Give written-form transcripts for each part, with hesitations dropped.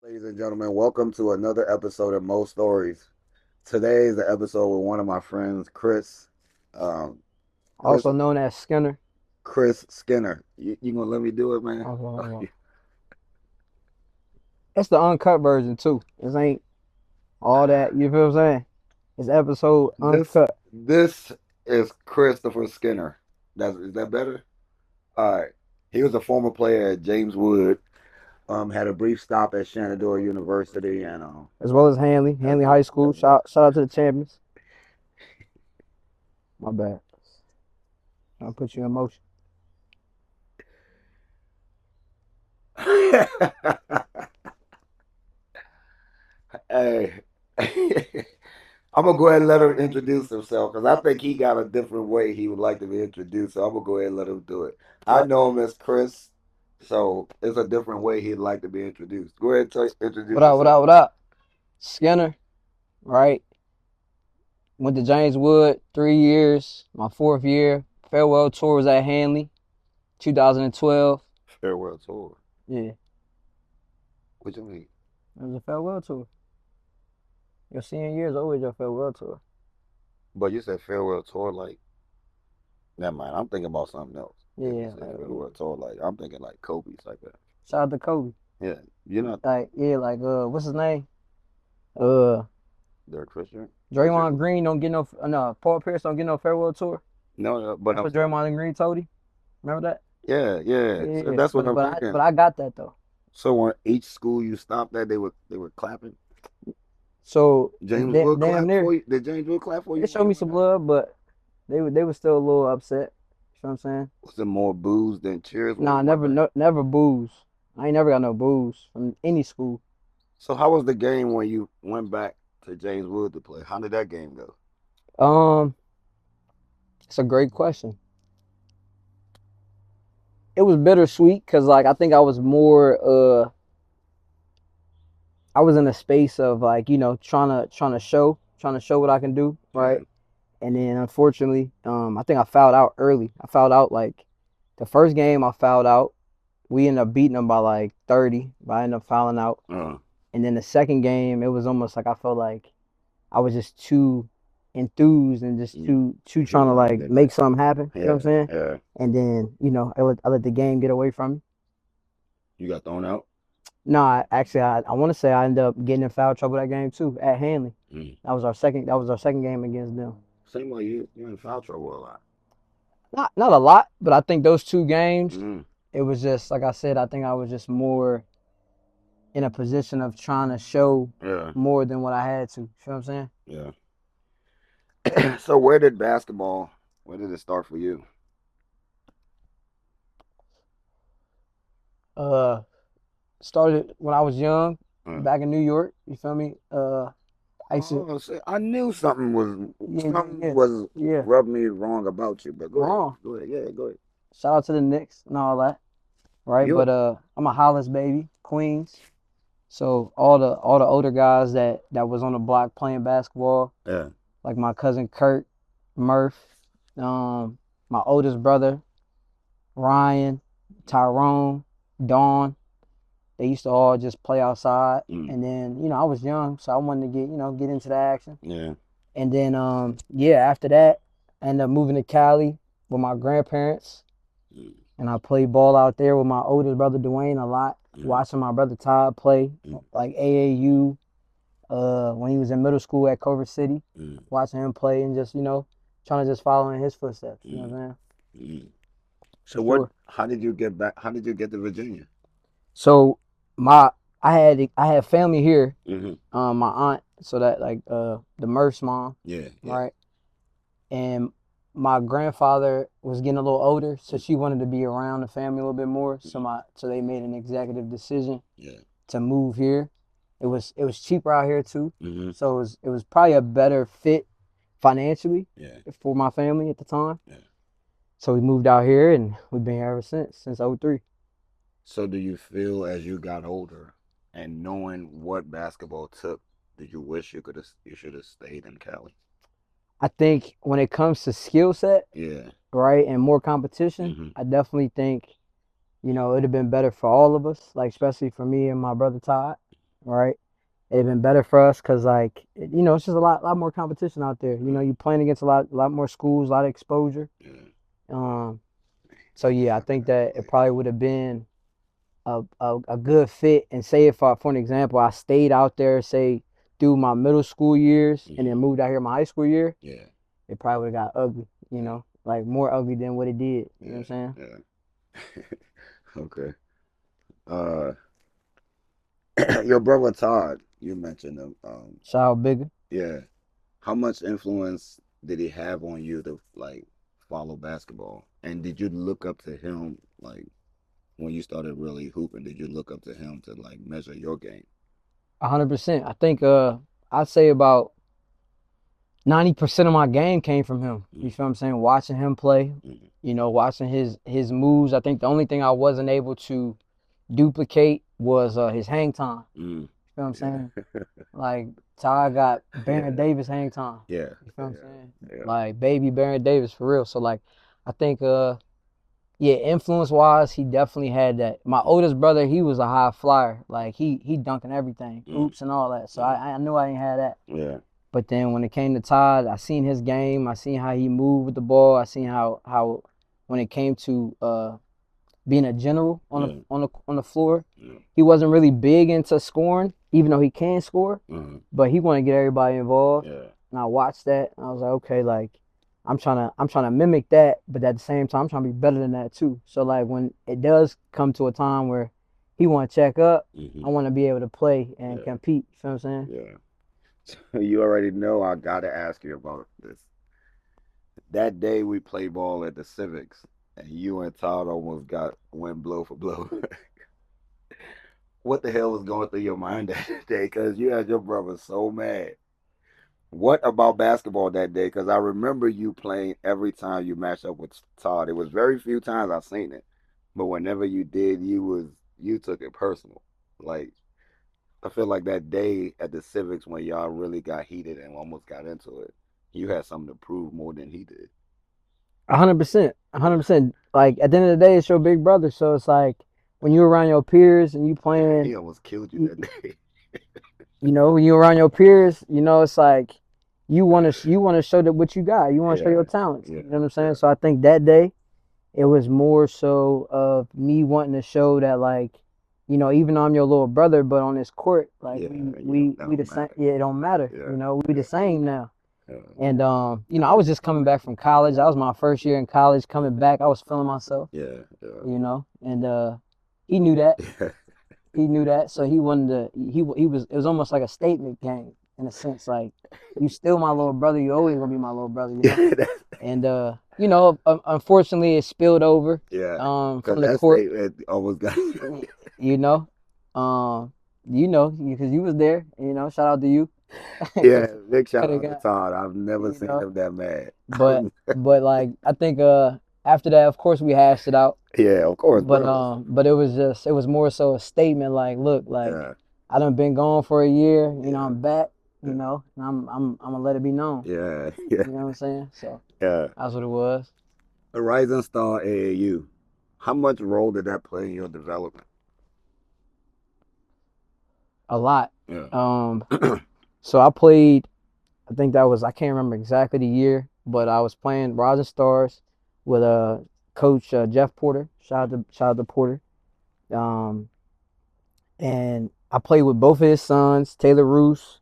Ladies and gentlemen, welcome to another episode of Mo Stories. Today is the episode with one of my friends, Chris. Um, Chris, Also known as Skinner. Chris Skinner. You gonna let me do it, man? It's the uncut version too. This ain't all that. You feel what I'm saying? It's episode This uncut. this is Christopher Skinner. Is that better? All right. He was a former player at James Wood. Had a brief stop at Shenandoah University, and As well as Handley. as Handley well High School. as well. Shout out to the champions. My bad. I'll put you in motion. Hey, I'm gonna go ahead and let him introduce himself because I think he got a different way he would like to be introduced. So I'm gonna go ahead and let him do it. I What know him as Chris, so it's a different way he'd like to be introduced. Go ahead and what introduce up, what yourself. up, what up? Skinner, right? Went to James Wood 3 years. My fourth year. Farewell tour was at Handley, 2012. Farewell tour. Yeah, What you mean? it was a farewell tour. Your senior year is always your farewell tour. But you said farewell tour like. Never mind. I'm thinking about something else. If you Yeah, said farewell tour, like I'm thinking like Kobe's like that. shout out to Kobe. Yeah, you're not What's his name? Uh, Derek Fisher. Richard. Draymond Green don't get no Paul Pierce don't get no farewell tour. No, no, but That's I'm what saying. Draymond Green told him. Remember that? Yeah, yeah. So Yeah, that's what but I'm but I thinking. but I got that though. So on each school you stopped at, they were clapping. So James Wood damn clap near for you. Did James Wood clap for they you when showed you me went some out? love, but they were still a little upset. You know what I'm saying? Was there more booze than cheers when Nah, you went never back? no never booze. I ain't never got no booze from any school. So how was the game when you went back to James Wood to play? How did that game go? Um, it's a great question. It was bittersweet because like I think I was in a space of like trying to show what I can do, Yeah. right? And then unfortunately, I think I fouled out early. I fouled out like the first game. I fouled out. We ended up beating them by like 30, but I ended up fouling out. Uh, And then the second game, it was almost like I felt like I was just too enthused and just you, too you trying to wanted like it. make something happen. You know Yeah, what I'm saying? yeah. And then I let the game get away from me. You got thrown out. No, I want to say I ended up getting in foul trouble that game too at Handley. Mm. That was our second game against them. Seemed like you in foul trouble a lot. Not a lot, but I think those two games, Mm. it was just like I said. I think I was just more in a position of trying to show Yeah, more than what I had to. You know what I'm saying? yeah. So where did basketball? Where did it start for you? Uh, Started when I was young, Uh, back in New York. You feel me? I used to, oh, see, I knew yeah, yeah, something yeah, was yeah. rubbing me wrong about you. But go ahead, Wrong. go ahead, yeah, go ahead. Shout out to the Knicks and all that, right? You, But I'm a Hollis baby, Queens. So all the older guys that was on the block playing basketball, yeah, like my cousin Kurt, Murph, my oldest brother Ryan, Tyrone, Dawn. They used to all just play outside, mm, and then I was young, so I wanted to get into the action. yeah, And then yeah, after that, I ended up moving to Cali with my grandparents, mm, and I played ball out there with my oldest brother Dwayne a lot, mm, watching my brother Todd play mm, like AAU when he was in middle school at Culver City, mm, watching him play and just trying to just follow in his footsteps. You know mm, what I'm saying? mm. For So what? sure. How did you get back? How did you get to Virginia? So my I had family here. Hmm. My aunt, so that like the Murph's mom, Yeah, yeah. right? And my grandfather was getting a little older, so she wanted to be around the family a little bit more. Mm, So they made an executive decision yeah. to move here. It was cheaper out here too, Hmm. so it was probably a better fit financially Yeah, for my family at the time. yeah. So we moved out here, and we've been here ever since '03. So do you feel as you got older and knowing what basketball took, did you wish you should have stayed in Cali? I think when it comes to skill set, Yeah. right, and more competition, Hmm. I definitely think it'd have been better for all of us, like especially for me and my brother Todd, right? It'd been better for us because like it's just a lot more competition out there. You playing against a lot more schools, a lot of exposure. Yeah. Um, so yeah, I think that it Exactly. probably would have been a good fit. And say if for an example, I stayed out there, say through my middle school years, and then Hmm. moved out here my high school year, Yeah. it probably would have got ugly. Yeah. Like more ugly than what it did. You know what I'm Yeah. saying? Yeah. Okay. Uh, your brother Todd, you mentioned him. Shout out bigger. Yeah. How much influence did he have on you to like follow basketball? And did you look up to him like when you started really hooping? Did you look up to him to like measure your game? 100%. I think I'd say about 90% of my game came from him. You Mm, feel what I'm saying? Watching him play, mm, watching his moves. I think the only thing I wasn't able to duplicate was his hang time. mm. You feel what I'm saying? Yeah. Like Ty got Baron Yeah. Davis hang time. Yeah. You feel what I'm Yeah. saying? Yeah. Like baby Baron Davis for real. So like I think yeah, influence wise, he definitely had that. My Mm, oldest brother, he was a high flyer. Like he dunking everything, mm, hoops and all that. So mm. I knew I didn't have that. Yeah. But then when it came to Todd, I seen his game. I seen how he moved with the ball. I seen how when it came to being a general on the Yeah. on the on the floor, Yeah. he wasn't really big into scoring, even though he can score. Uh-huh. But he wanted to get everybody involved. Yeah. And I watched that. And I was like, okay, like I'm trying to mimic that, but at the same time, I'm trying to be better than that too. So like when it does come to a time where he want to check up, Hmm. I want to be able to play and Yeah. compete. You feel what I'm saying? Yeah. So you already know I gotta ask you about this. That day we played ball at the Civics, and you and Todd almost got went blow for blow. What the hell was going through your mind that day? Because you had your brother so mad. What about basketball that day? Because I remember you playing every time you matched up with Todd. It was very few times I seen it, but whenever you did, you took it personal. Like I feel like that day at the Civics when y'all really got heated and almost got into it, you had something to prove more than he did. 100%, Yeah, 100%. Like at the end of the day, it's your big brother, so it's like when you're around your peers and you yeah, playing, he almost killed you you, that day. when you're around your peers, it's like you want to show that what you got. You want to show your Yeah, talents. yeah, You know what I'm saying? yeah, So I think that day it was more so of me wanting to show that like, even though I'm your little brother, but on this court, like yeah. we You know we that we don't the same. matter. Yeah, it don't matter. Yeah, We the yeah, same now. yeah, And I was just coming back from college. That was my first year in college. Coming back, I was feeling myself. yeah, yeah, And he knew that. yeah. He knew that, so he wanted to. He was. It was almost like a statement game in a sense. Like you still my little brother. You always gonna be my little brother. And unfortunately, it spilled over Yeah, because from the that court. statement almost got. You know, um, because you was there. Shout out to you. Yeah, Cause big shout could have out to got Todd. I've never you seen know, him that mad. but like I think after that, of course, we hashed it out. Yeah, of course, But brothers. it was more so a statement like, look, like Yeah, I done been gone for a year, yeah, I'm back, yeah, and I'm gonna let it be known. yeah, yeah, You know what I'm saying? So yeah. that's what it was. A Rising Star AAU. How much role did that play in your development? A lot. Yeah. Um so I played, I think that was, I can't remember exactly the year, but I was playing Rising Stars with coach Jeff Porter. Shout out to Porter. Um and I played with both of his sons, Taylor Roos.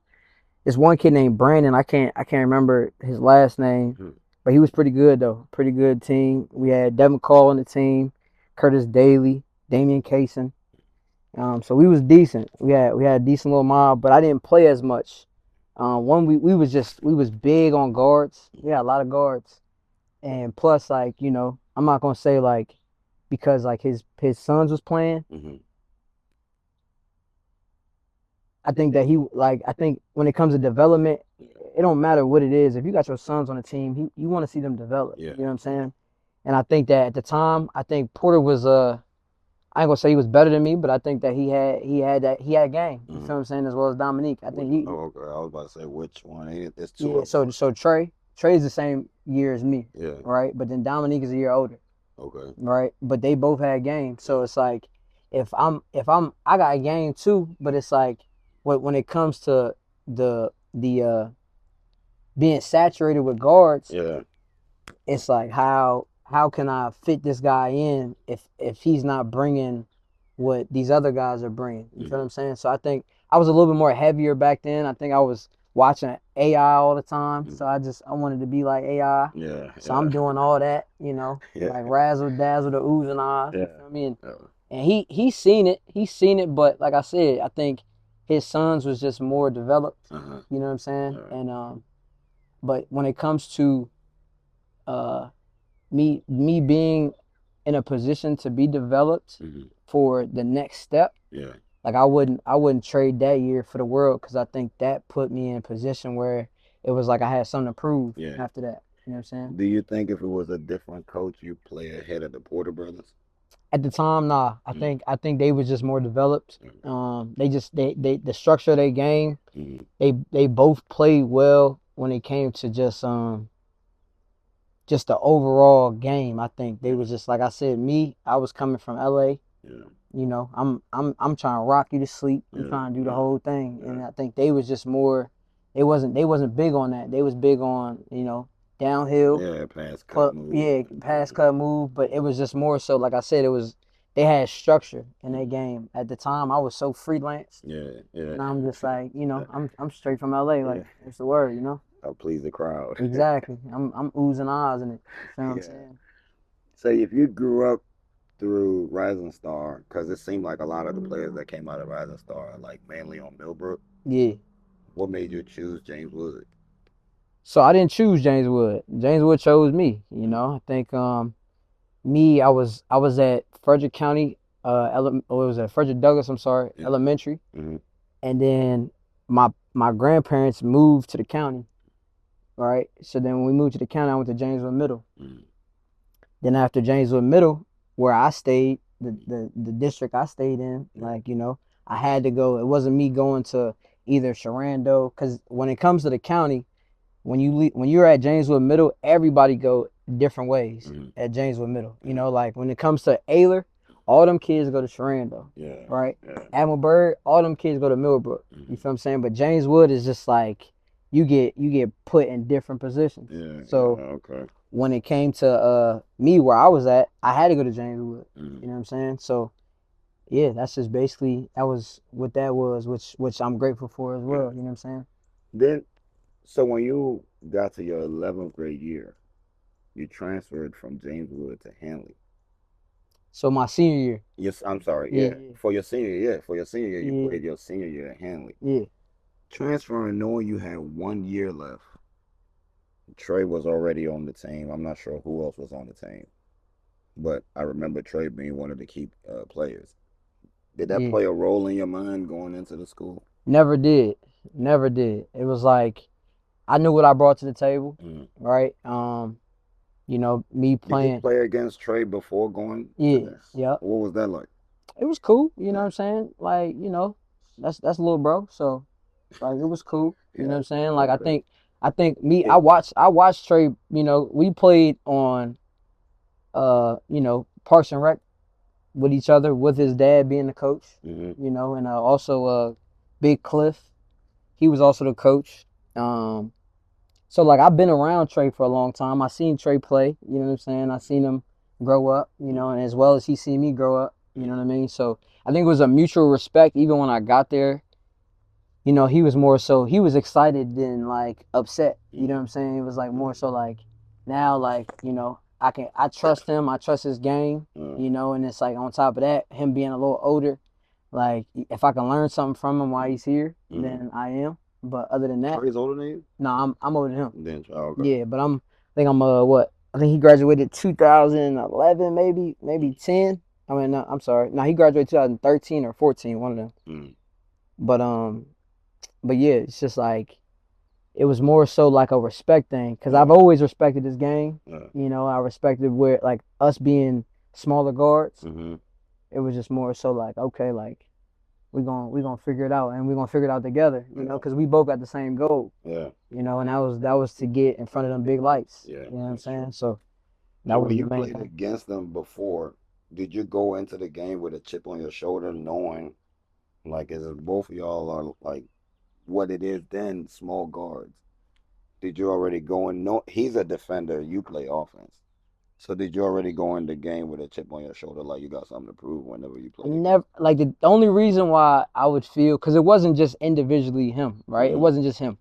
There's one kid named Brandon. I can't remember his last name, Hmm. but he was pretty good though. Pretty good team. We had Devin Call on the team, Curtis Daly, Damian Kaysen. So we was decent. We had a decent little mob, but I didn't play as much. One we was big on guards. We had a lot of guards, and plus like I'm not gonna say like because like his sons was playing. Hmm. I think when it comes to development, Yeah. it don't matter what it is. If you got your sons on the team, you want to see them develop. Yeah. You know what I'm saying? And I think that at the time, I think Porter was I ain't gonna say he was better than me, but I think that he had game. You Hmm. feel what I'm saying? As well as Dominique. I think he Oh, okay. I was about to say which one. It's two yeah. of them, So Trey's the same year as me, right? Yeah. right? But then Dominique is a year older, Okay. right? But they both had game. So Yeah. it's like if I got a game too, but it's like when it comes to the being saturated with guards, Yeah. it's like how can I fit this guy in if he's not bringing what these other guys are bringing? You feel what Hmm. I'm saying? So I think I was a little bit more heavier back then. I think I was watching AI all the time, so Hmm. I wanted to be like AI. Yeah. So Yeah. I'm doing all that, Yeah. like razzle dazzle the oohs and ahs. You Yeah. feel me? Yeah. And he's seen it. He's seen it, but like I said, I think his sons was just more developed. Uh-huh. You know what I'm saying? All right. And but when it comes to uh me being in a position to be developed Hmm. for the next step, Yeah. like I wouldn't trade that year for the world because I think that put me in a position where it was like I had something to prove Yeah. after that. You know what I'm saying? Do you think if it was a different coach, you play ahead of the Porter brothers? At the time, nah. I Mm. think I think they was just more developed. Okay. They just they the structure of their game. Mm. They both played well when it came to just the overall game. I think they Yeah. was just like I said. Me, I was coming from LA. Yeah. I'm trying to rock you to sleep. I'm Yeah. trying to do the Yeah. whole thing. Yeah. And I think they was just more they wasn't big on that. They was big on, downhill, Yeah. Pass cut put move. yeah, pass cut move, but it was just more so like I said, it was they had structure in their Mm. game. At the time I was so freelance Yeah. Yeah. and I'm just like, I'm straight from LA, Yeah. like what's the word? I'll please the crowd. Exactly. I'm oozing eyes in it. You feel what I'm Yeah. saying? Say if you grew up through Rising Star, because it seemed like a lot of the players that came out of Rising Star, like mainly on Millbrook, Yeah. what made you choose James Wood? So I didn't choose James Wood. James Wood chose me. Mm. I think me, I was at Frederick County, or it was at Frederick Douglass. I'm sorry, Yeah. elementary, Mm-hmm. and then my grandparents moved to the county, right? So then when we moved to the county, I went to Janesville Middle. Mm. Then after Janesville Middle, where I stayed, the Mm. the, the district I stayed in, Yeah. like I had to go. It wasn't me going to either Sharando, because when it comes to the county, when you're at Janesville Middle, everybody go different ways Mm-hmm. at Janesville Middle. Yeah. Like when it comes to Ayler, all them kids go to Sharando, Yeah. right? Yeah. Bird, all them kids go to Millbrook. You Mm-hmm. feel what I'm saying? But James Wood is just like you get put in different positions. Yeah. Yeah. So Okay. when it came to me where I was at, I had to go to James Wood. Mm-hmm. You know what I'm saying? So yeah, that's just basically that was what that was, which I'm grateful for as Yeah. well. You know what I'm saying? Then, so when you got to your 11th grade year, you transferred from James Wood to Handley. So my senior year, Yes, I'm sorry. yeah, Yeah, for your senior year, you yeah, played your senior year at Handley. yeah. Transferring, knowing you had 1 year left. Trey was already on the team. I'm not sure who else was on the team, but I remember Trey being one of the key players. Did that Yeah, play a role in your mind going into the school? never did, never did. It was like I knew what I brought to the table, Mm. right? Me Did you playing. play against Trey before going to Yeah, this? yeah. What was that like? It was cool. You know Yeah, what I'm saying? Like, that's little bro. So like it was cool. You know yeah, what I'm saying? Like okay. I think me. I It, watched I watched Trey. We played on Parks and Rec with each other with his dad being the coach. hmm And also Big Cliff. He was also the coach. So like I've been around Trey for a long time. I seen Trey play, you know what I'm saying? I seen him grow up, and as well as he seen me grow up, you know what I mean? So I think it was a mutual respect even when I got there. He was more so he was excited than like upset. You know what I'm saying? It was like more so like now like, I trust him, I trust his game, and it's like on top of that, him being a little older, like if I can learn something from him while he's here, hmm then I am. But other than that, Trey's older than you? no, I'm older than him. Then, oh, okay. Yeah, but I think I'm what? I think he graduated 2011, maybe 10. I mean, no, I'm sorry. No, he graduated 2013 or 14, one of them. Mm. But but yeah, it's just like it was more so like a respect thing because I've Yeah, always respected this game. yeah. I respected where like us being smaller guards. hmm It was just more so like okay, like we gonna figure it out and we're gonna figure it out together. Yeah, Because we both got the same goal. yeah, And that was to get in front of them big lights. yeah. You know what I'm That's true. saying? So So that when was the you main played thing. against them before, did you go into the game with a chip on your shoulder, knowing? Like, as if both of y'all are like what it is then, small guards. Did you already go in? No, he's a defender. You play offense. So did you already go in the game with a chip on your shoulder, like you got something to prove whenever you I play again? never like the only reason why I would feel because it wasn't just individually him, right? It Mm-hmm. wasn't just him.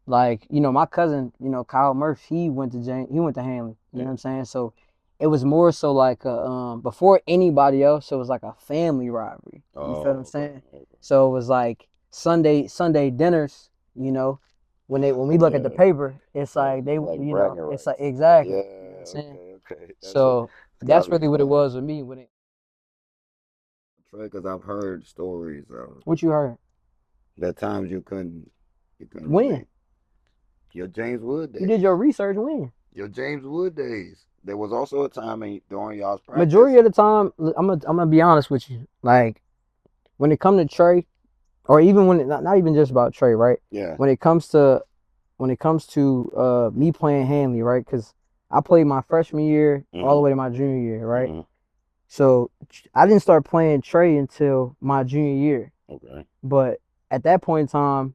Like, my cousin, Kyle Murph, he went to Handley. You know what Yeah. I'm saying? So it was more so like before anybody else, it was like a family rivalry. You feel what I'm Oh, okay. saying? Okay. So it was like Sunday dinners, when we look at the Yeah. paper, it's Like like they like bragging it's like rights. exactly. Yeah. You know what I'm saying? Okay. Okay. So That's gotta that's be really what it fun. was with me when it Because I've heard stories of what you heard. the times you couldn't When? relate. Your James Wood You did your days. research when? Your James Wood days. There was also a time during y'all's Majority practice. of the time, I'm gonna be honest with you. Like when it come to Trey, or even when not even just about Trey, right? Yeah. When it comes to me playing Handley, right? Because I played my freshman year all the Mm-hmm. way to my junior year, right? Mm-hmm. So I didn't start playing Trey until my junior year. Okay. But at that point in time,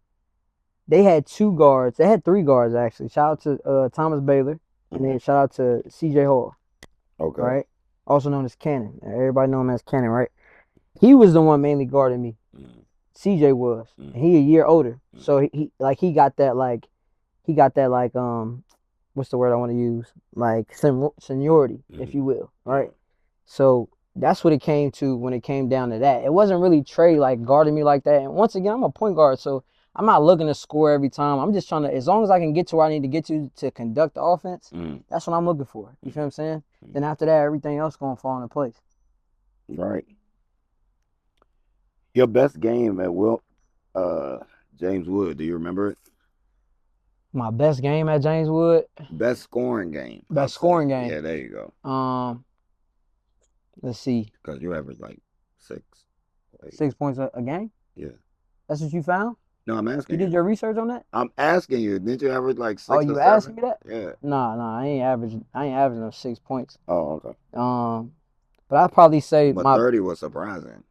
they had two guards. They had three guards actually. Shout out to Thomas Baylor, and Mm-hmm. then shout out to C.J. Hall, Okay. right? Also known as Cannon. Everybody know him as Cannon, right? He was the one mainly guarding me. Mm-hmm. CJ was, and Mm-hmm. he a year older, Mm-hmm. so he got that like what's the word I want to use, like seniority, if Mm-hmm. you will, right? Yeah. So that's what it came to when it came down to that. It wasn't really Trey like guarding me like that. And once again, I'm a point guard, so I'm not looking to score every time. I'm just trying to, as long as I can get to where I need to get to conduct the offense, Mm-hmm. that's what I'm looking for. You feel what I'm saying? Mm-hmm. Then after that, everything else gonna fall into place. Right. Your best game at uh James Wood. Do you remember it? My best game at James Wood, Best scoring game, I'll best say. scoring game. Yeah, there you go. Um, let's see. Because you average like six. Like, 6 points a game. yeah. That's what you found. No, I'm You asking did you. your research on that. I'm asking you. Didn't you average like Oh, six or you asked seven? me that? Yeah. Nah, I ain't averaging no 6 points. Oh, okay. Um, but I'd probably say But my 30 was surprising.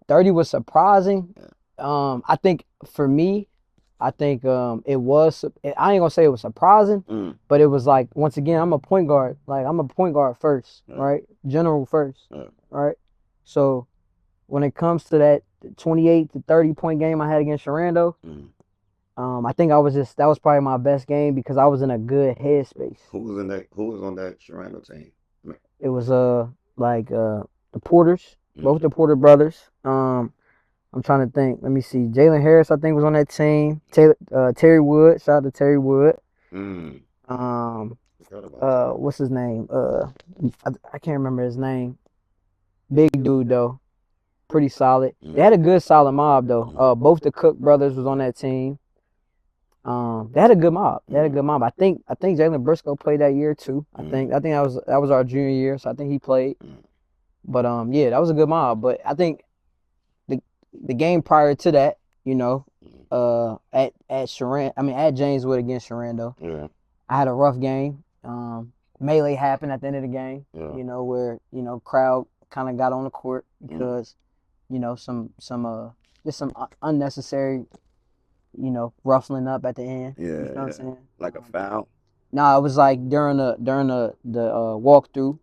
30 was surprising. Yeah. I think for me, I think it was. I ain't gonna say it was surprising, Mm, but it was like once again, I'm a point guard. Like I'm a point guard first, yeah. right? General first, Yeah. right? So when it comes to that 28 to 30 point game I had against Sharando, Mm. I think that was probably my best game because I was in a good headspace. Who was in that? Who was on that Sharano team? It was like the Porters, both Mm, the Porter brothers. I'm trying to think. Let me see. Jalen Harris, I think, was on that team. Terry Wood, shout out to Terry Wood. mm. Um, Forgot about Terry. what's his name? I can't remember his name. Big dude though, pretty solid. They Mm, had a good solid mob though. mm, Both the Cook brothers was on that team. They had a good mob. They had a mm, good mob. I think Jalen Briscoe played that year too. I mm, think I think that was our junior year, so I think he played. mm, But yeah, that was a good mob. But I think the the game prior to that, mm. at Jameswood against Sharando, Yeah. I had a rough game. Melee happened at the end of the game. Yeah. Where crowd kind of got on the court Mm. because some just some unnecessary ruffling up at the end. You Yeah. feel what I'm Yeah. saying? Like a foul. No, it was like during the walkthrough.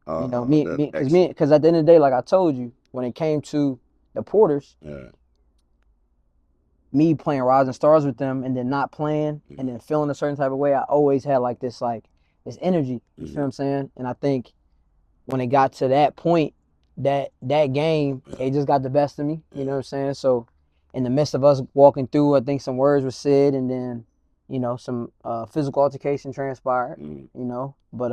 The Because ex. at the end of the day, like I told you, when it came to the Porters, Yeah. me playing Rising Stars with them and then not playing and Mm, then feeling a certain type of way, I always had this energy. You feel what mm, I'm saying? And I think when it got to that point, that game, yeah. it just got the best of me. You know Yeah. what I'm saying? So in the midst of us walking through, I think some words were said and then, some physical altercation transpired, Mm. But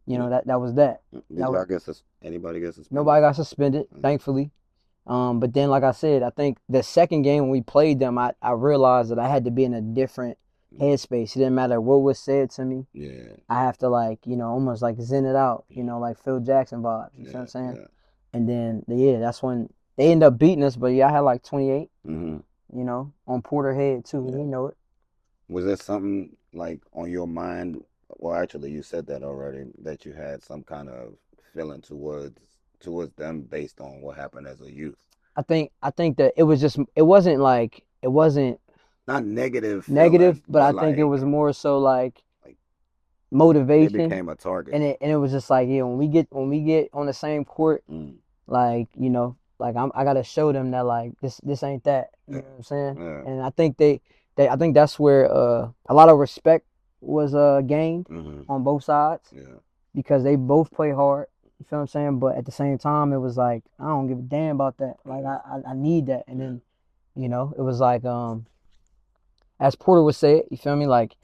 Did, that was that. did That was y'all get anybody get suspended? nobody got suspended, Mm, thankfully. But then, like I said, I think the second game when we played them, I realized that I had to be in a different mm. headspace. It didn't matter what was said to me. Yeah. I have to almost like zen it out, Mm. like Phil Jackson vibes. You feel what I'm Yeah. saying? Yeah. And then yeah, that's when they end up beating us. But yeah, I had like 28, Hmm. on Porter head too. Yeah. You know it. Was there something like on your mind? Well, actually, you said that already, that you had some kind of feeling towards them based on what happened as a youth. I think that it wasn't Not negative negative, feeling, but but I think it like was more so like like they motivation, became a target. and it was just like, yeah, when we get on the same court, Mm. like, like I gotta show them that, like, this ain't that, you Yeah. know what I'm saying? Yeah. And I think I think that's where a lot of respect was gained Hmm. on both sides, Yeah. because they both play hard. You feel what I'm saying? But at the same time, it was like, I don't give a damn about that. Like, Yeah. I need that. And Yeah. then, it was like, as Porter would say it, you feel me? Like,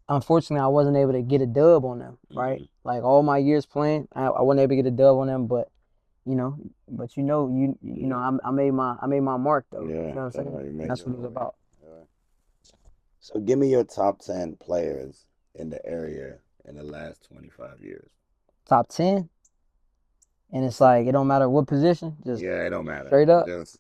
unfortunately, I wasn't able to get a dub on them, right? Hmm. Like, all my years playing, I wasn't able to get a dub on them, but you know, Yeah. I made my mark though. You Yeah. know what I'm saying? You And made that's your what it was way. about. Yeah. So give me your top 10 players in the area in the last 25 years. Top 10, and it's That's it. like, it don't matter what position, just Yeah, it don't matter. straight up Just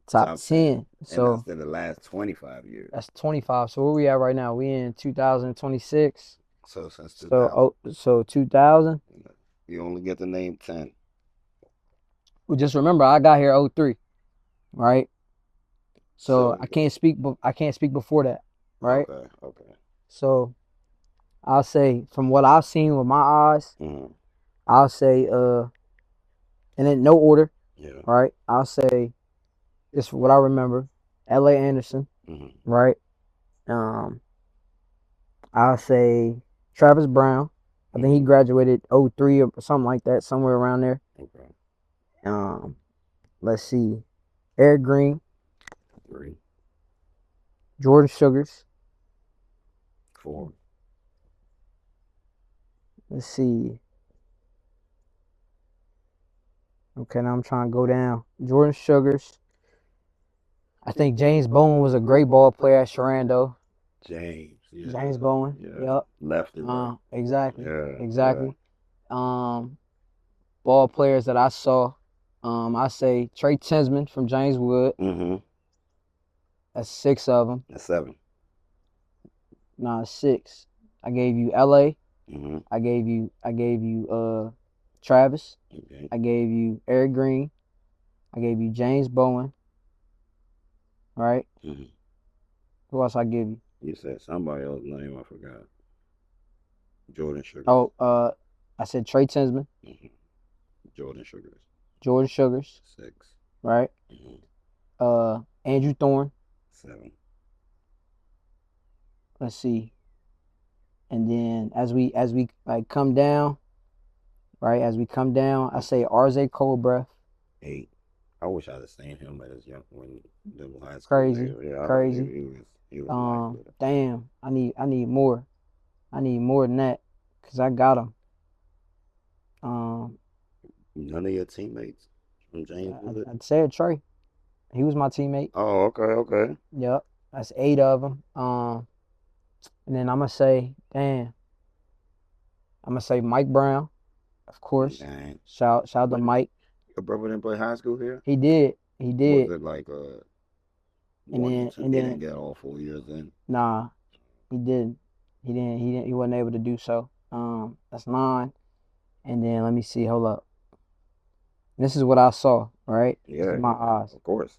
top top 10. 10. And that's So in the last 25 years. that's 25. So where we at right now? We in 2026. So since So 2000. so 2000. You only get to name 10. Well, just remember, I got here '03, right? So So, I can't speak before that, right? okay, okay. So I'll say, from what I've seen with my eyes, Hmm. I'll say, and in no order, Yeah. right? I'll say, this is what I remember: L.A. Anderson, Hmm. right? Um, I'll say Travis Brown. I think he Hmm. graduated '03 or something like that, somewhere around there. Okay. Um, let's see, Eric Green, 3, Jordan Sugars. 4. Let's see. Okay, now I'm trying to go down. Jordan Sugars. I think James Bowen was a great ball player at Sharando. James. Yeah. James Bowen. Yeah. Yep. Lefty, right? Exactly. Yeah. Yeah. Exactly. Um, Ball players that I saw. I say Trey Tinsman from James Wood. Hmm. That's six of them. That's 7. Nah, six. I gave you L.A. Hmm. I gave you Travis. Okay. I gave you Eric Green. I gave you James Bowen. Right. Hmm. Who else I give you? You said somebody else's name, I forgot. Jordan Sugars. Oh, I said Trey Tinsman, Hmm. Jordan Sugars. Jordan Sugars. 6. Right. Hmm. Andrew Thorne. 7. Let's see. And then as we like come down, right? As we come down, I say RJ Coldbreath. 8. I wish I'd have seen him at his young when the high school Crazy, days. Yeah, crazy. he was nice with it. Damn. I need more. I need more than that, cause I got him. Um, None of your teammates from James Wood. I'd say Trey. He was my teammate. Oh, okay, okay. Yep. That's eight of them. And then I'm gonna say, damn. I'm gonna say Mike Brown, of course. Dang. Shout out to But Mike. your brother didn't play high school here? He did. He Was did. it like And 1 and then 2? and He didn't then get all 4 years in. nah, he didn't. He wasn't able to do so. That's nine. And then let me see. Hold up. This is what I saw. Right. This is Yeah, my eyes. of course.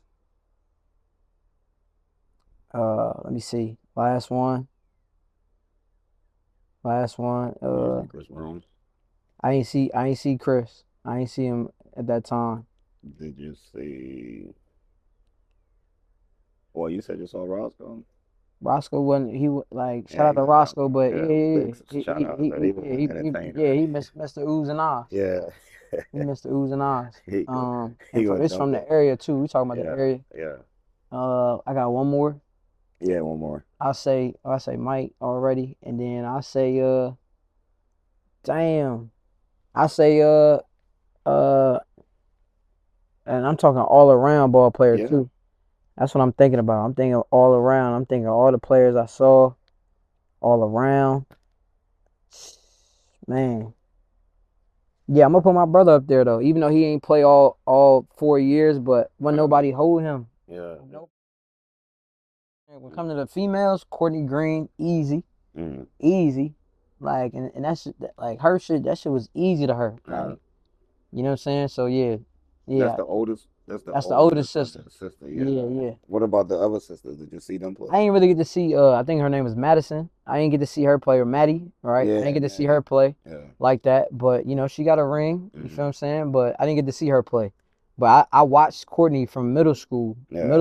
Let me see. Last one. Last one. You see Chris Brown? I ain't see Chris. I ain't see him at that time. Did you see? Well, you said you saw Roscoe. Roscoe wasn't. Like, shout Yeah, out he to was out. Roscoe, but yeah, Yeah, yeah, big yeah. shout out that he was an Yeah, entertainer. he missed the oohs and ahs. Yeah, He missed the oohs and ahs. he go And he for gonna this, from dunk the it. area too. We talking about the Yeah, area. yeah, I got one more. yeah. One more. I say Mike already, and then I say damn. I say uh, and I'm talking all around ball players Yeah. too. That's what I'm thinking about. I'm thinking all around. I'm thinking all the players I saw all around. Man, yeah, I'm gonna put my brother up there though. Even though he ain't play all 4 years, but when Uh, nobody hold him. yeah. Nope. When it comes to the females, Courtney Green, easy, Mm, easy. Like, and that's like her shit. That shit was easy to her. yeah. Like, you know what I'm saying? So yeah, That's yeah, the oldest. That's the That's the older oldest sister. sister. Sister, yeah. Yeah, yeah. What about the other sisters? Did you see them play? I didn't really get to see. I think her name was Madison. I didn't get to see her play, or Maddie, right? I didn't Yeah, get to see Maddie. her play Yeah. like that. But she got a ring. You Hmm. feel what I'm saying? But I didn't get to see her play. But I watched Courtney from Yeah. middle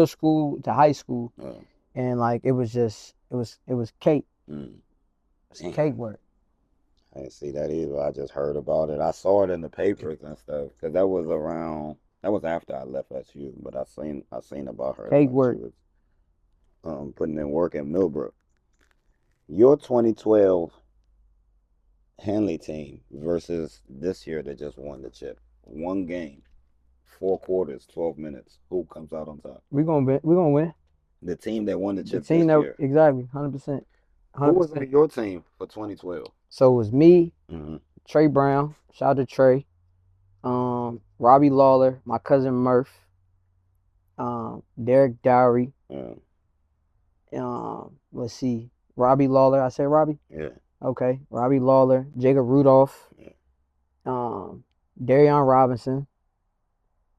school to high school, Uh, and like it was just it was cake. mm, It's damn. cake work. I didn't see that either. I just heard about it. I saw it in the papers and stuff because that was around. That was after I left SU, but I seen about her Cake when she work. was putting in work in Millbrook. Your 2012 Handley team versus this year that just won the chip. One game, 4 quarters, 12 minutes. Who comes out on top? We gonna win. The team that won the The chip team this that year. exactly 100%, Who hundred was on percent. your team for 2012? So it was me, Hmm. Trey Brown. Shout out to Trey. Robbie Lawler, my cousin Murph, Derek Dowry. Yeah, Let's see, Robbie Lawler. I said Robbie. yeah, Okay, Robbie Lawler, Jacob Rudolph, yeah. um, Darion Robinson.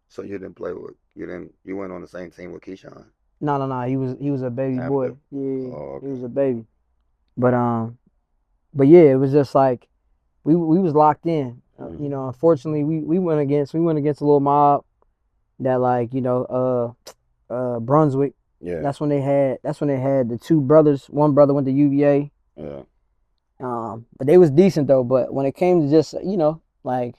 So you didn't play with you didn't you went on the same team with Keyshawn No, no, no. He was a baby after? boy. Yeah, Oh, he was okay. a baby. But but yeah, it was just like we was locked in. Hmm. Unfortunately, we went against a little mob that like Brunswick. Yeah, That's when they had the two brothers. One brother went to UVA. yeah, But they was decent though. But when it came to just like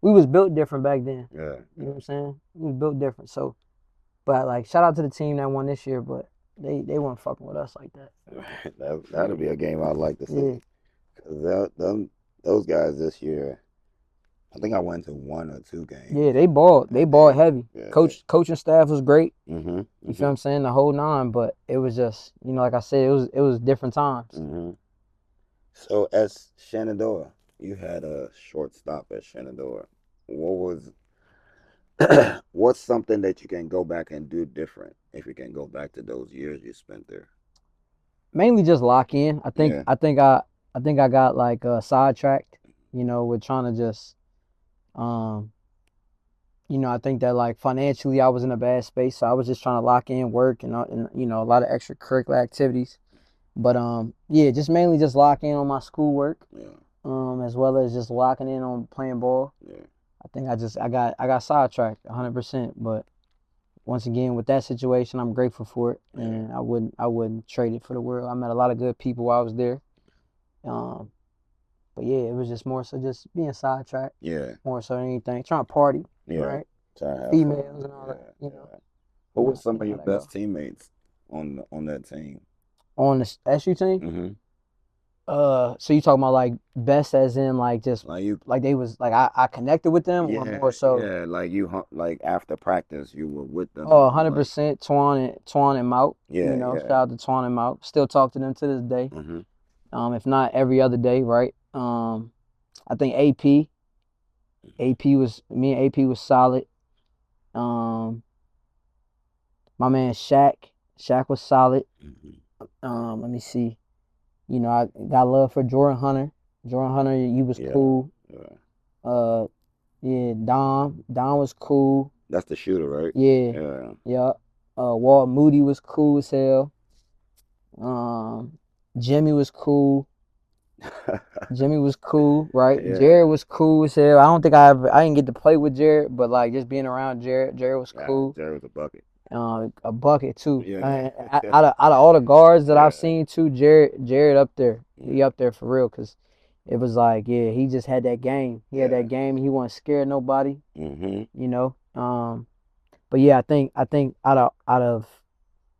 we was built different back then. yeah, You know what I'm saying? We was built different. So, but like shout out to the team that won this year. But they weren't fucking with us like that. yeah. That'll Yeah, be a game I'd like to yeah, see. 'Cause those guys this year, I think I went to one or two yeah. games, They balled. They and balled heavy. they, Coaching staff was great. hmm, You feel hmm, what I'm saying? The whole nine. But it was just like I said, it was different times. hmm. So as Shenandoah, you had a short stop at Shenandoah. What was what's something that you can go back and do different if you can go back to those years you spent there? Mainly just lock in. I think Yeah, I think I I think I got like sidetracked. With trying to just um I think that like financially I was in a bad space, so I was just trying to lock in work and a lot of extracurricular activities. But yeah, just mainly just lock in on my schoolwork, yeah, as well as just locking in on playing ball. yeah, I think I got sidetracked 100%. But once again, with that situation, I'm grateful for it, yeah, and I wouldn't trade it for the world. I met a lot of good people while I was there. Um, but yeah, it was just more so just being sidetracked, yeah, more so than anything. Trying to party, yeah. right? Try to have fun. Females and all that, Yeah, you know. yeah. Who You were know, some you of know your how that best go. teammates on that team? On the SU team, Hmm. so you talking about like best as in like just Like you, like they was like I connected with them or yeah, more so. yeah. Like like after practice, you were with them, Oh, and you like, 100% Twan and Mout. yeah, Shout yeah. out to Twan and Mout. Still talk to them to this day. Hmm. If not every other day, right? I think AP was me and AP was solid. Um, my man Shaq was solid. Hmm. Let me see. I got love for Jordan Hunter. Jordan Hunter, you was Yeah, cool. yeah. Uh, yeah, Dom was cool. That's the shooter, right? Yeah, Yeah. yeah. Walt Moody was cool as hell. Um, Jimmy was cool. Jimmy was cool, right? Yeah. Jared was cool as hell. I didn't get to play with Jared, but like just being around Jared was Yeah, cool. Jerry was a bucket. A bucket too. Yeah. Out of all the guards that I've Yeah. seen too, Jared up there. He Yeah. up there for real, cause it was like yeah, he just had that game. He had Yeah. that game. He wasn't scared of nobody. Hmm. You know. But yeah, I think out of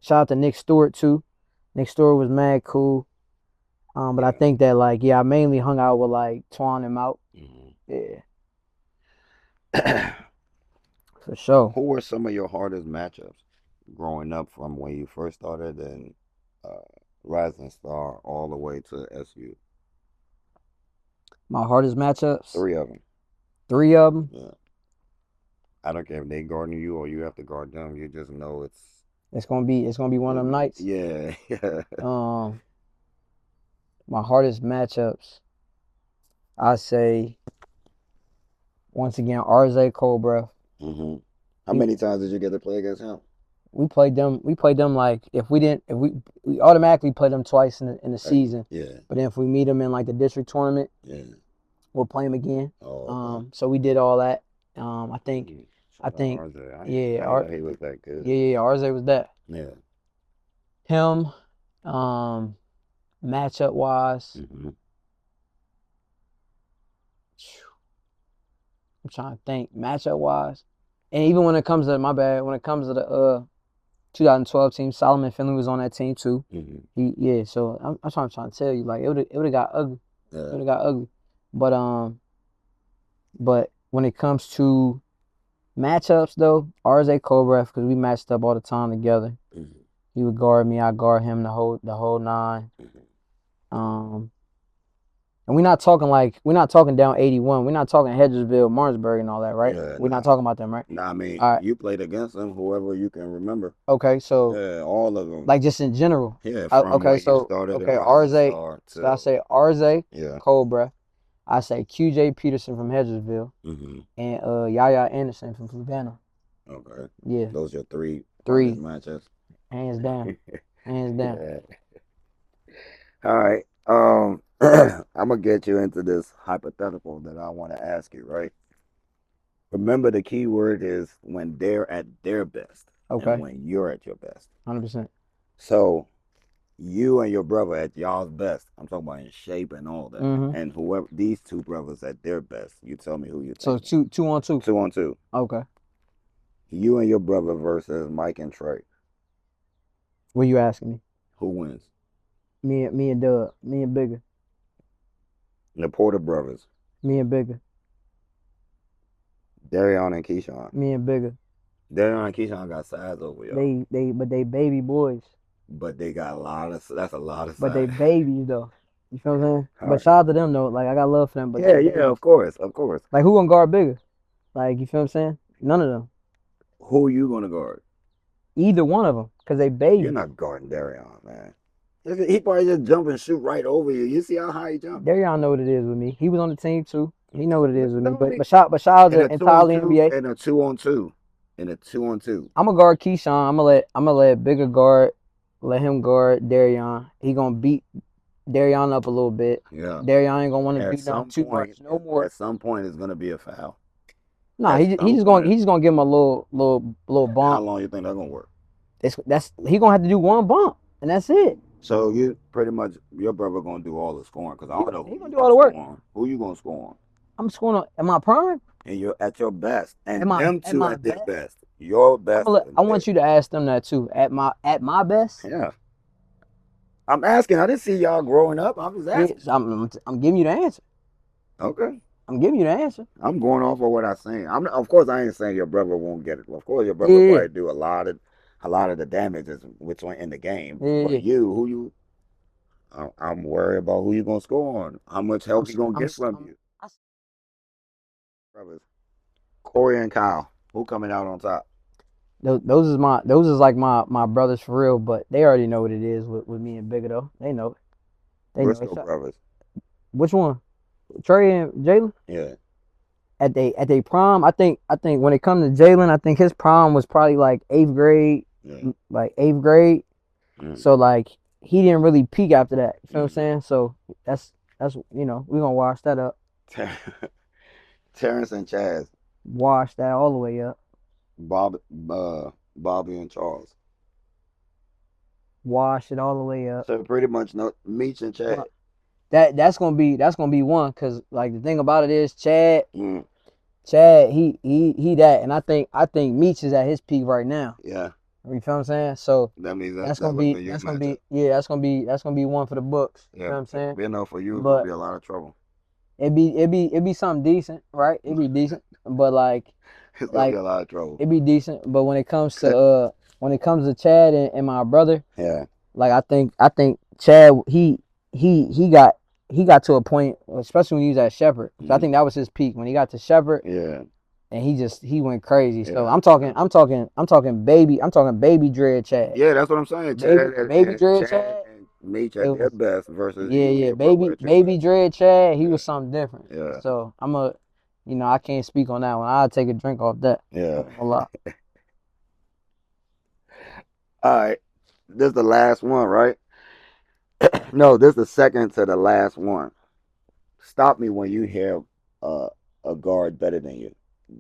shout out to Nick Stewart too. Nick Stewart was mad cool. But I Yeah. think that like yeah, I mainly hung out with like Twan and Mout. Hmm. Yeah, for sure. Who were some of your hardest matchups growing up from when you first started and uh, Rising Star all the way to SU? My hardest matchups, Three of them. three of them. Yeah. I don't care if they guarding you or you have to guard them. You just know It's gonna be one of them nights. yeah, yeah. Um, my hardest matchups, I say once again, RJ Cobra. Hmm. How many times did you get to play against him? We played them. We played them like if we didn't, if we automatically played them twice in the season. Yeah, But then if we meet them in like the district tournament, yeah. we'll play them again. Oh, okay. So we did all that. I think, Mhm. I Shout out think, RJ. yeah, I ain't know he was that good. yeah, RZ was that. Yeah. Him, um, matchup wise, Hmm. I'm trying to think matchup wise, and even when it comes to my bad, when it comes to the 2012 team, Solomon Finley was on that team too. Hmm. Yeah. So I'm trying to tell you, like it would have got ugly. It Yeah. would have got ugly. But but when it comes to matchups though, RJ Kobref, because we matched up all the time together. Hmm. He would guard me, I guard him the whole nine. Hmm. Um, and we're not talking down 81. We're not talking Hedgesville, Martinsburg, and all that, right? Yeah. We're not Nah. talking about them, right? Nah. I mean, All right. you played against him, whoever you can remember. Okay. So Yeah, all of them. like just in general. Yeah, from Okay. when you So started a okay, rising RJ. star So I to say RJ yeah. Cobra. I say QJ Peterson from Hedgesville Hmm. and Yaya Anderson from Savannah. Okay. Yeah, Those your three hardest three matchups. hands down, hands down. Yeah. All right. I'm gonna get you into this hypothetical that I want to ask you, right? Remember the key word is when they're at their best and Okay, when you're at your best. 100%. So you and your brother at y'all's best. I'm talking about in shape and all that. Mhm. And whoever these two brothers at their best, you tell me who you So think. two on two. 2-on-2. Okay. You and your brother versus Mike and Trey. What you asking me? Who wins? Me and Doug. Me and Bigger. The Porter brothers. Me and Bigger. Darion and Keyshawn. Me and Bigger. Darion and Keyshawn got size over y'all. But they baby boys. But they got a lot of that's a lot of But they size. babies though. You feel what I'm saying? All But right. shout out to them though. Like I got love for them, but they Yeah, yeah, babies. of course, of course. Like who gonna guard Bigger? Like you feel what I'm saying? None of them. Who you gonna guard? Either one of them, cause they You're babies. not guarding Darion, man. He probably just jump and shoot right over you. You see how high he jump? Darion know what it is with me. He was on the team too. He know what it is with me. No, But shout out in to a two on entirely two, NBA. in a 2-on-2, in a 2-on-2. I'm gonna guard Keyshawn. I'm gonna let Bigger guard. Let him guard Darion. He gonna beat Darion up a little bit. Yeah. Darion ain't gonna want to At do nothing some too point, much. No more. at some point, it's gonna be a foul. Nah, At some point, he's just gonna give him a little how bump. long you think that's gonna work? That's he gonna have to do one bump, and that's it. So you pretty much your brother gonna do all the scoring because I don't know He who gonna you do all gonna the work. score on. Who you gonna score on? I'm scoring on. Am I prime? And you're at your best, Am and I them at two my at their best? best. Your best I and want their you to ask them that too. At my best. yeah. I'm asking. I didn't see y'all growing up. I'm just asking. Yes, I'm giving you the answer. Okay. I'm giving you the answer. I'm going off of what I'm saying. Of course I ain't saying your brother won't get it. Of course your brother Yeah, probably do a lot of the damages which went in the game. yeah, But yeah. you, who you I'm worried about who you gonna score on. How much I'm help you gonna I'm get from I'm. you. Brothers. Corey and Kyle. Who coming out on top? Those is like my brothers for real, but they already know what it is with me and Bigger though. They know it. They know it. Briscoe brothers. Which one? Trey and Jalen? Yeah. At they prime, I think when it comes to Jalen, I think his prime was probably like eighth grade, Yeah. like eighth grade. Mm. So like he didn't really peak after that. You feel what I'm Mm. saying? So that's we're gonna wash that up. Terrence and Chaz. Wash that all the way up. Bob Bobby and Charles. Wash it all the way up. So pretty much no Meech and Chad. Well, that's gonna be one because like the thing about it is Mm. Chad he that and I think Meech is at his peak right now. Yeah. You feel what I'm saying? So That means that's that gonna would be be your that's gonna matchup. be yeah that's gonna be one for the books. You Yeah. know what I'm saying? You know, for you it's gonna But be a lot of trouble. it'd be something decent, right? It'd be decent, but It's gonna be like a lot of trouble. it'd be decent. But when it comes to Chad and my brother, Yeah. like I think Chad he got to a point, especially when he was at Shepherd. So I Mm. think that was his peak when he got to Shepherd Yeah. and he went crazy. So Yeah. I'm talking baby dread Chad. Yeah, that's what I'm saying. Baby Chad and, baby and dread Chad Chad. and Meech It at their was best versus yeah, you and yeah, your brother baby at your baby best. dread Chad, he Yeah. was something different. Yeah. So I can't speak on that one. I'll take a drink off that. I Yeah. ain't gonna lie. All right. This is the last one, right? No, this is the second to the last one. Stop me when you hear uh, a guard better than you.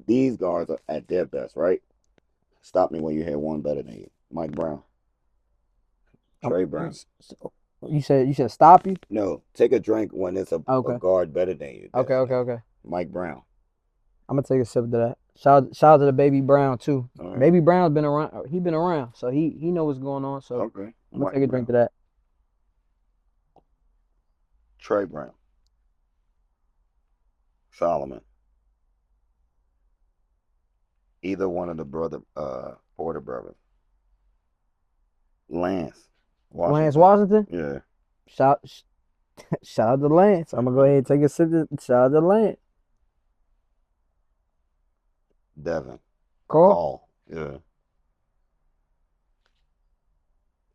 These guards are at their best, right? Stop me when you hear one better than you. Mike Brown, Um, Trey Brown. so you said stop you. No, take a drink when it's a Okay. guard better than you. Okay. Okay. Okay. Mike Brown. I'm gonna take a sip of that. Shout out to the baby Brown too. All right. Baby Brown's been around. He been around, so he know what's going on. So Okay. I'm gonna Mike take a drink Brown. to that. Trey Brown. Solomon. Either one of the Porter brothers. Lance. Lance Washington. Washington. Yeah. Shout shout out to Lance. I'm gonna go ahead and take a sip. Shout out to Lance. Devin. Carl. Paul. Yeah.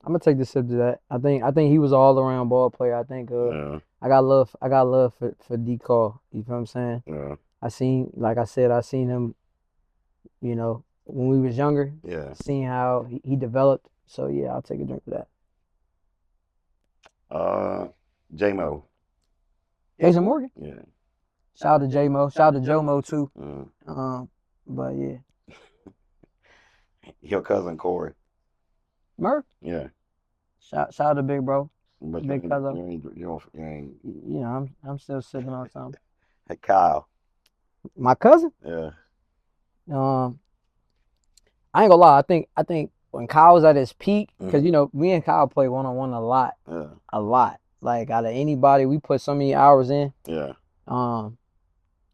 I'm gonna take the sip to that. I think he was an all around ball player. I think Yeah. I got love for D Call. You feel what I'm saying? Yeah. Like I said, I seen him, when we was younger, Yeah. seeing how he developed. So yeah, I'll take a drink of that. J Mo. Jason Morgan. Yeah. Shout out to J Mo. Shout out to Joe Mo too. Mm. But yeah. Your cousin Corey. Murph. Yeah. Shout out to Big Bro. But Big cousin. you ain't. I'm still sipping on something. Hey, Kyle. My cousin. Yeah. Um, I ain't gonna lie. I think when Kyle was at his peak, because Mhm. me and Kyle play 1-on-1 a lot, Yeah. a lot. Like out of anybody, we put so many hours in. Yeah. Um,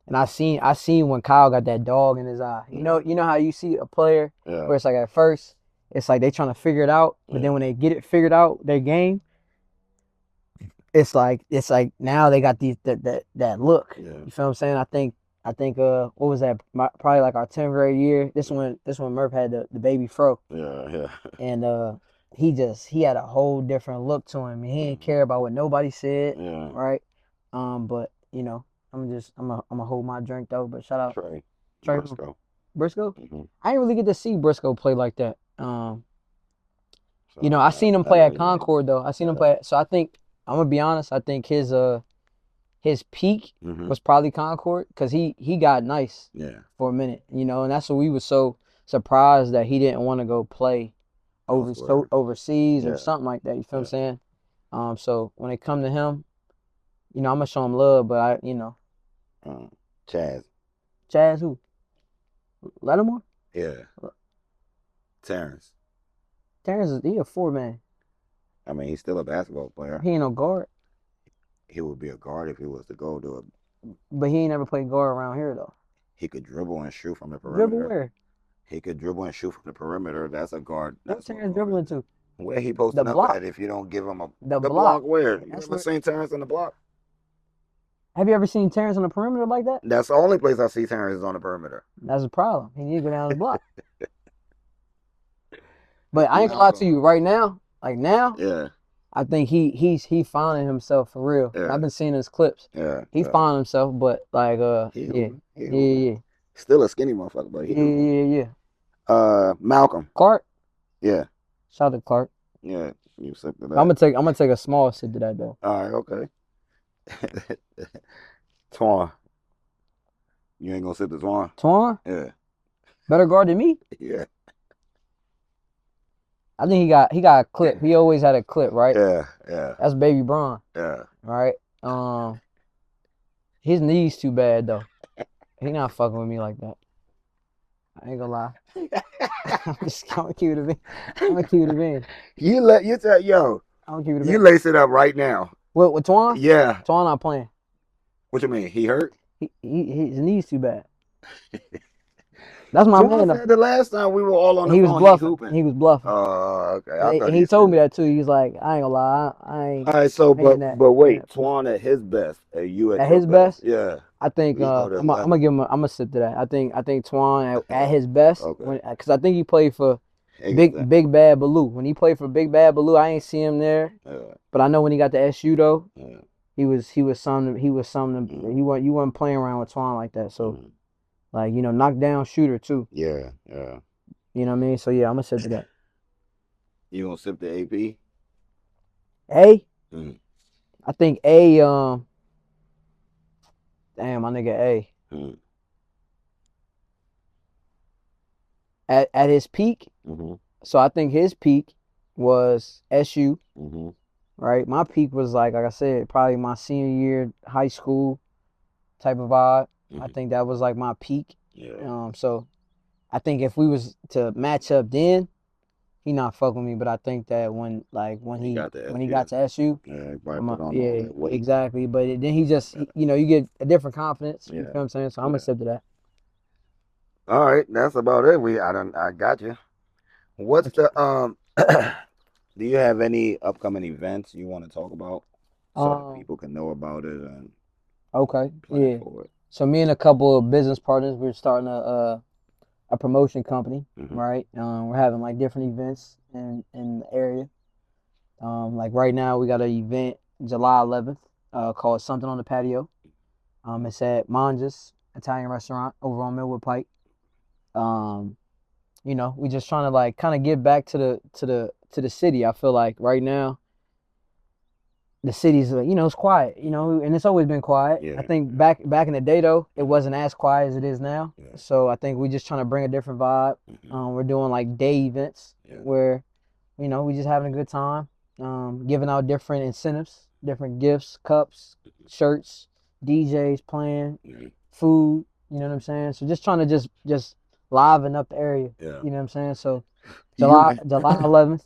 and I seen when Kyle got that dog in his eye. You know how you see a player Yeah. where it's like at first, it's like they trying to figure it out, but then Yeah. when they get it figured out, their game, it's like now they got that look. Yeah. You feel what I'm saying? I think what was that? Probably like our 10th grade year. This one Murph had the baby fro, Yeah. Yeah. and he had a whole different look to him. He didn't care about what nobody said, Yeah. right? But I'm gonna hold my drink though. But shout out Trey. Trey Briscoe. Briscoe. Mm-hmm. I didn't really get to see Briscoe play like that. So I seen him I play know at you. Concord though. I seen him Yeah. play. So I think I'm gonna be honest. I think his peak Mm-hmm. was probably Concord because he got nice Yeah. for a minute, and that's what we was so surprised that he didn't want to go play Elsewhere. overseas or Yeah. something like that. You feel what I'm Yeah. saying? So when it come to him, I'm gonna show him love, but Chaz. Chaz who? Lattimore? Yeah. Terrence. Terrence he a 4-man. I mean, he's still a basketball player. He ain't no guard, He would be a guard if he was to go to a. but he ain't never played guard around here though. He could dribble and shoot from the Dribble perimeter. where? He could dribble and shoot from the perimeter. That's a guard. What That's what Terrence guard. dribbling to? Where he The posting up block. at if you don't give him The the block. block where? You That's ever where. seen Terrence on the block? Have you ever seen Terrence on the perimeter like that? That's the only place I see Terrence is on the perimeter. That's a problem. He need to go down the block. But I ain't gonna lie to Malcolm. you right now. Like now, Yeah. I think he finding himself for real. And Yeah. I've been seeing his clips. Yeah. He Yeah. finding himself, but like He yeah, hooping. He yeah, hooping. yeah, Still a skinny motherfucker, but he yeah, hooping. yeah, yeah. Malcolm. Clark, Yeah. shout out to Clark. Yeah. You sipped it I'm up. gonna take a small sip to that though. All right. Okay. Twan. You ain't gonna sip the Twan? Twan, Yeah. better guard than me. Yeah. I think he got a clip. He always had a clip, right? Yeah. Yeah. That's Baby Braun, Yeah. right? His knees too bad though. He not fucking with me like that. I ain't gonna lie. I'm gonna keep it a bean. I'm gonna keep it a bean. You tell yo. I'm gonna keep it a You bean. lace it up right now. With Twan? Yeah. Twan not playing. What you mean? He hurt? His knees too bad. That's my Twan man though. said the last time we were all on the He was phone, bluffing. hooping. He was bluffing. Oh, okay. I thought And he told me that too. He's like, I ain't gonna lie, I ain't All right, so paying that. but wait, that- Twan at his best, and you at At your his best, Yeah. I think We know the I'm gonna level. give him. I'm gonna sit to that. I think Twan at his best, Okay. because I think he played for Exactly. Big Bad Baloo. When he played for Big Bad Baloo, I ain't see him there, Yeah. but I know when he got to SU though, Yeah. he was something Mm, you wasn't playing around with Twan like that. So mm. like knockdown shooter too. Yeah, yeah. You know what I mean? So yeah, I'm gonna sit to that. You gonna sip the AP? A, Mm, I think A. Damn, my nigga A. mm, At his peak. mm-hmm, So I think his peak was SU. mm-hmm, Right? My peak was like I said, probably my senior year high school type of vibe. I mm-hmm. think that was like my peak. Yeah, So I think if we was to match up then, he not fucking with me. But I think that when he he got the when he got SU. to SU, Yeah, he probably I'm put on all yeah, that weight. exactly. But then he just Yeah, you get a different confidence. You yeah, feel what I'm saying? So I'm gonna yeah. sip to that. All right, that's about it. I got you. What's What the? Do you have any upcoming events you want to talk about so that people can know about it and Okay, plan yeah. for it? So me and a couple of business partners, we're starting a promotion company, Mm-hmm. right? We're having like different events in the area. Like right now, we got an event July 11th called Something on the Patio. It's at Manja's Italian restaurant over on Millwood Pike. Um, we just trying to like kind of give back to the city. I feel like right now the city's it's quiet, and it's always been quiet. I Yeah, think yeah, back in the day though, it mm-hmm, wasn't as quiet as it is now. yeah, So I think we just trying to bring a different vibe. mm-hmm, We're doing like day events yeah, where we just having a good time, giving out different incentives, different gifts, cups, shirts, DJs playing, mm-hmm, food. You know what I'm saying? So just trying to just liven up the area. yeah. You know what I'm saying? So You July man. July 11th.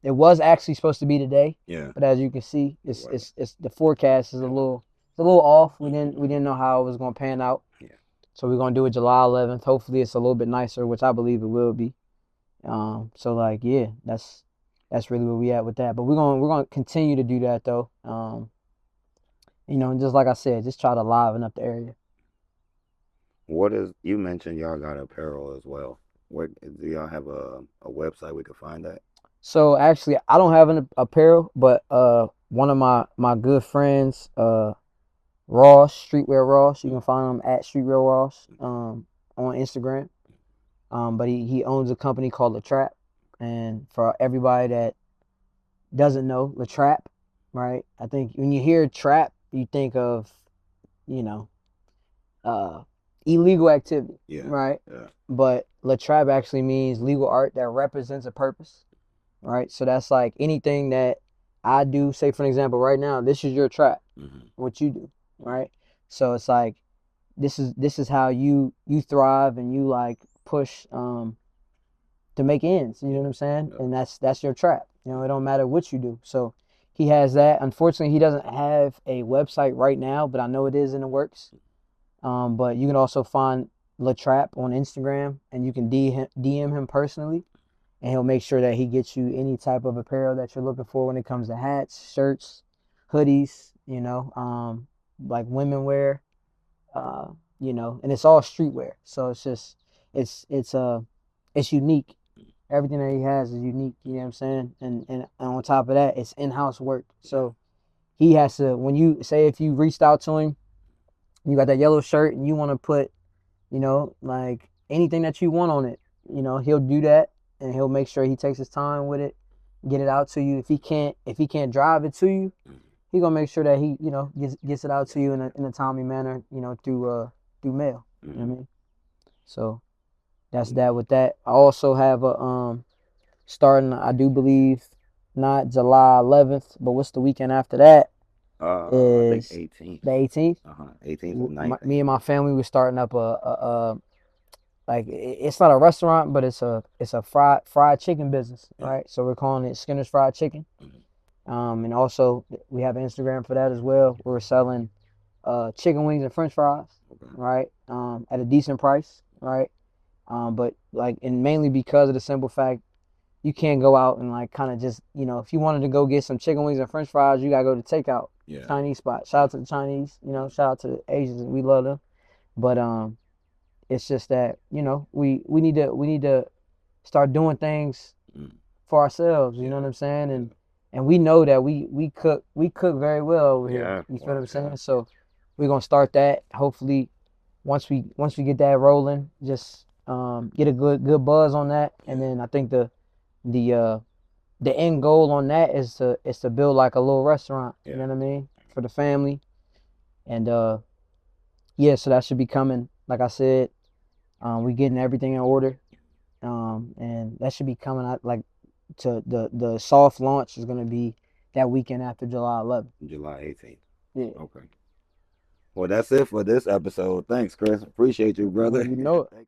It was actually supposed to be today, Yeah, but as you can see, it wasn't. it's the forecast is a little off. We didn't know how it was gonna pan out, Yeah. so we're gonna do it July 11th. Hopefully, it's a little bit nicer, which I believe it will be. So like yeah, that's really where we at with that. But we're gonna continue to do that though. And just like I said, just try to liven up the area. What is you mentioned y'all got apparel as well. What do y'all have a website we could find that? So actually, I don't have an apparel, but one of my good friends, Ross, Streetwear Ross. You can find him at Streetwear Ross on Instagram. But he owns a company called La Trap. And for everybody that doesn't know La Trap, right? I think when you hear trap, you think of, you know, uh, illegal activity, Yeah, right? yeah, But La Trap actually means legal art that represents a purpose, right? So that's like anything that I do. Say for an example, right now, this is your trap, mm-hmm, what you do, right? So it's like this is how you thrive and you like push to make ends. You know yeah, what I'm saying? yeah, And that's your trap. It don't matter what you do. So he has that. Unfortunately, he doesn't have a website right now, but I know it is in the works. But you can also find Latrap on Instagram, and you can DM him personally, and he'll make sure that he gets you any type of apparel that you're looking for when it comes to hats, shirts, hoodies. Like women wear. Uh, and it's all streetwear, so it's just it's unique. Everything that he has is unique. You know what I'm saying? And on top of that, it's in-house work. yeah, So he has to when you say if you reached out to him, you got that yellow shirt and you want to put like anything that you want on it. He'll do that and he'll make sure he takes his time with it, get it out to you. If he can't drive it to you, mm-hmm, he gonna make sure that he gets it out to you in a timely manner. Through mail. You know mm-hmm. what I mean? So that's that with that. I also have a starting. I do believe not July 11th, but what's the weekend after that? I think Is 18th. the 18th. 18th and 19th. Me and my family were starting up a like it's not a restaurant, but it's a fried chicken business, Yeah. right? So we're calling it Skinner's Fried Chicken. Mm-hmm. And also we have an Instagram for that as well. We're selling chicken wings and French fries, Okay. right? At a decent price, right? But like and mainly because of the simple fact you can't go out and like kind of just if you wanted to go get some chicken wings and French fries, you gotta go to takeout Yeah. Chinese spot. Shout out to the Chinese, shout out to the Asians, we love them. But it's just that we need to start doing things Mm-hmm. for ourselves. You know Yeah. what I'm saying? Yeah. And and we know that we cook very well over here. Yeah. You feel what Well, I'm yeah. saying? So we're gonna start that. Hopefully, once we get that rolling, just get a good buzz on that, and Yeah. then I think the uh the end goal on that is to build like a little restaurant. You Yeah. know what I mean, for the family, and yeah, so that should be coming. Like I said, we getting everything in order, and that should be coming out like to the soft launch is gonna be that weekend after July 11th. July 18th. Yeah. Okay. Well, that's it for this episode. Thanks, Chris. Appreciate you, Well, brother. you know it. Thank